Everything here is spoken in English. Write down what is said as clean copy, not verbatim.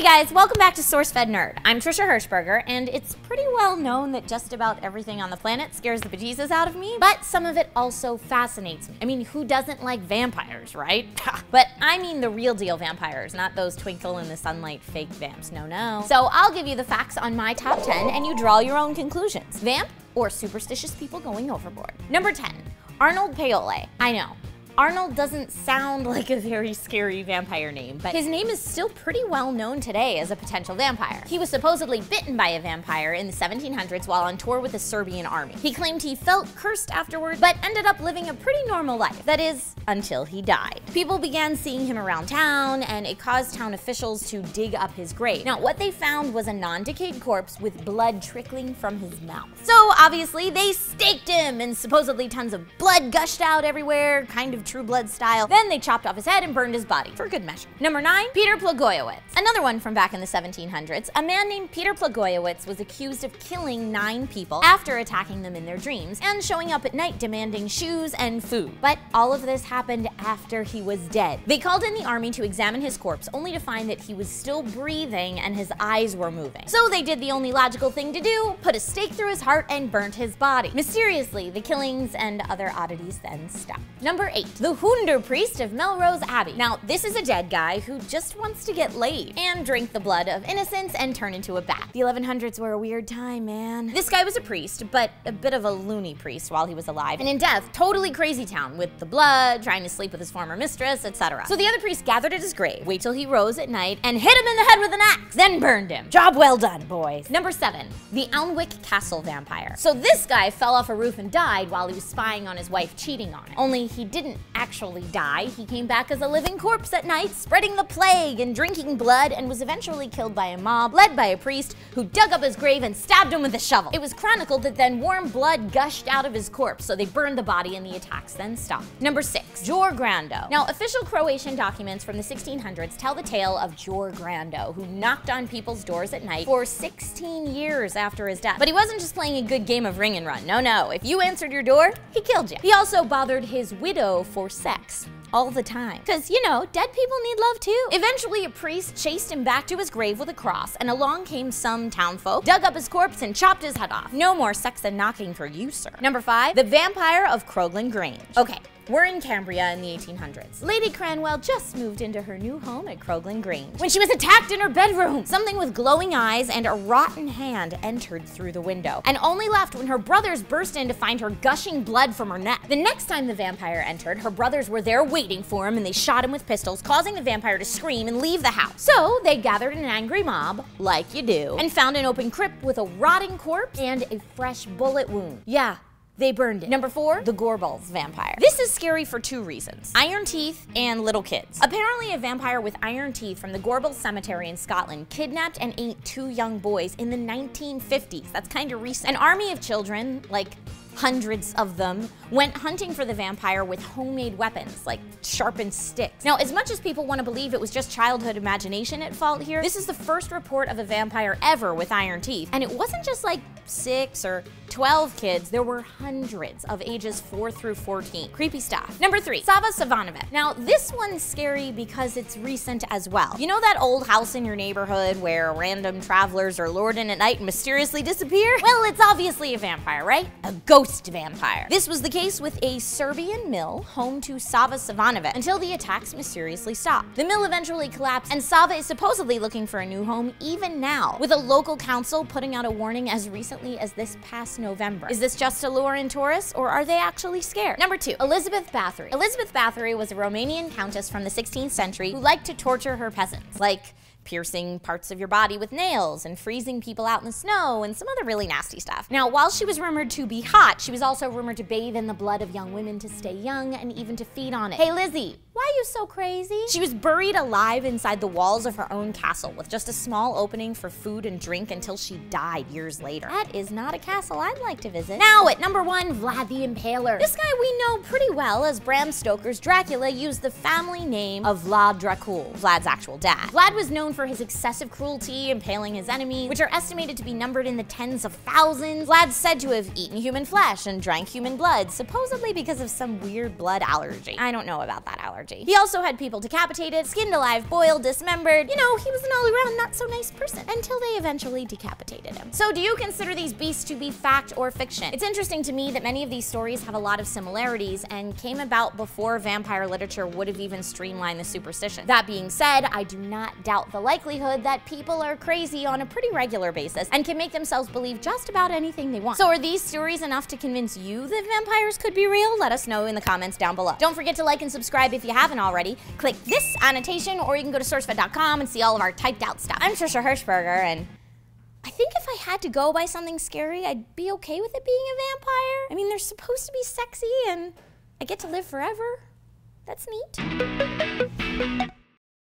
Hey guys, welcome back to SourceFedNerd. I'm Trisha Hirschberger, and it's pretty well known that just about everything on the planet scares the bejesus out of me, but some of it also fascinates me. I mean, who doesn't like vampires, right? But I mean the real deal vampires, not those twinkle in the sunlight fake vamps, no. So I'll give you the facts on my top 10 and you draw your own conclusions. Vamp or superstitious people going overboard. Number 10, Arnold Paoli. I know. Arnold doesn't sound like a very scary vampire name, but his name is still pretty well known today as a potential vampire. He was supposedly bitten by a vampire in the 1700s while on tour with the Serbian army. He claimed he felt cursed afterward, but ended up living a pretty normal life. That is, until he died. People began seeing him around town, and it caused town officials to dig up his grave. Now, what they found was a non-decayed corpse with blood trickling from his mouth. So obviously, they staked him, and supposedly tons of blood gushed out everywhere, kind of True Blood style. Then they chopped off his head and burned his body, for good measure. Number 9, Peter Blagojevich. Another one from back in the 1700s, a man named Peter Blagojevich was accused of killing 9 people after attacking them in their dreams and showing up at night demanding shoes and food. But all of this happened after he was dead. They called in the army to examine his corpse, only to find that he was still breathing and his eyes were moving. So they did the only logical thing to do, put a stake through his heart and burnt his body. Mysteriously, the killings and other oddities then stopped. Number 8, the Hunder priest of Melrose Abbey. Now, this is a dead guy who just wants to get laid and drink the blood of innocents and turn into a bat. The 1100s were a weird time, man. This guy was a priest, but a bit of a loony priest while he was alive. And in death, totally crazy town with the blood, trying to sleep with his former mistress, etc. So the other priests gathered at his grave, wait till he rose at night, and hit him in the head with an axe, then burned him. Job well done, boys. Number 7, the Alnwick Castle vampire. So this guy fell off a roof and died while he was spying on his wife cheating on him. Only he didn't actually die. He came back as a living corpse at night, spreading the plague and drinking blood, and was eventually killed by a mob led by a priest who dug up his grave and stabbed him with a shovel. It was chronicled that then warm blood gushed out of his corpse, so they burned the body and the attacks then stopped. Number 6, Jor Grando. Now, official Croatian documents from the 1600s tell the tale of Jor Grando, who knocked on people's doors at night for 16 years after his death. But he wasn't just playing a good game of ring and run. No. If you answered your door, he killed you. He also bothered his widow for sex all the time. Cause, you know, dead people need love too. Eventually, a priest chased him back to his grave with a cross, and along came some townfolk, dug up his corpse, and chopped his head off. No more sex and knocking for you, sir. Number 5, the vampire of Croglan Grange. Okay. We're in Cambria in the 1800s. Lady Cranwell just moved into her new home at Croglan Grange when she was attacked in her bedroom. Something with glowing eyes and a rotten hand entered through the window and only left when her brothers burst in to find her gushing blood from her neck. The next time the vampire entered, her brothers were there waiting for him and they shot him with pistols, causing the vampire to scream and leave the house. So they gathered an angry mob, like you do, and found an open crypt with a rotting corpse and a fresh bullet wound. Yeah. They burned it. Number 4, the Gorbals vampire. This is scary for 2 reasons: iron teeth and little kids. Apparently, a vampire with iron teeth from the Gorbals Cemetery in Scotland kidnapped and ate 2 young boys in the 1950s. That's kind of recent. An army of children, like hundreds of them, went hunting for the vampire with homemade weapons, like sharpened sticks. Now, as much as people want to believe it was just childhood imagination at fault here, this is the first report of a vampire ever with iron teeth. And it wasn't just like 6 or 12 kids, there were hundreds of ages 4 through 14. Creepy stuff. Number 3, Sava Savanovic. Now, this one's scary because it's recent as well. You know that old house in your neighborhood where random travelers are lured in at night and mysteriously disappear? Well, it's obviously a vampire, right? A ghost vampire. This was the case with a Serbian mill home to Sava Savanovic until the attacks mysteriously stopped. The mill eventually collapsed, and Sava is supposedly looking for a new home even now, with a local council putting out a warning as recently as this past November. Is this just a lure in tourists, or are they actually scared? Number 2, Elizabeth Bathory. Elizabeth Bathory was a Romanian countess from the 16th century who liked to torture her peasants, like piercing parts of your body with nails and freezing people out in the snow and some other really nasty stuff. Now, while she was rumored to be hot, she was also rumored to bathe in the blood of young women to stay young and even to feed on it. Hey Lizzie, why are you so crazy? She was buried alive inside the walls of her own castle with just a small opening for food and drink until she died years later. That is not a castle I'd like to visit. Now at number 1, Vlad the Impaler. This guy we know pretty well, as Bram Stoker's Dracula used the family name of Vlad Dracul, Vlad's actual dad. Vlad was known known for his excessive cruelty, impaling his enemies, which are estimated to be numbered in the tens of thousands. Vlad's said to have eaten human flesh and drank human blood, supposedly because of some weird blood allergy. I don't know about that allergy. He also had people decapitated, skinned alive, boiled, dismembered. You know, he was an all-around not-so-nice person, until they eventually decapitated him. So do you consider these beasts to be fact or fiction? It's interesting to me that many of these stories have a lot of similarities and came about before vampire literature would have even streamlined the superstition. That being said, I do not doubt the likelihood that people are crazy on a pretty regular basis and can make themselves believe just about anything they want. So are these stories enough to convince you that vampires could be real? Let us know in the comments down below. Don't forget to like and subscribe if you haven't already. Click this annotation, or you can go to SourceFed.com and see all of our typed out stuff. I'm Trisha Hirschberger, and I think if I had to go by something scary, I'd be okay with it being a vampire. I mean, they're supposed to be sexy, and I get to live forever. That's neat.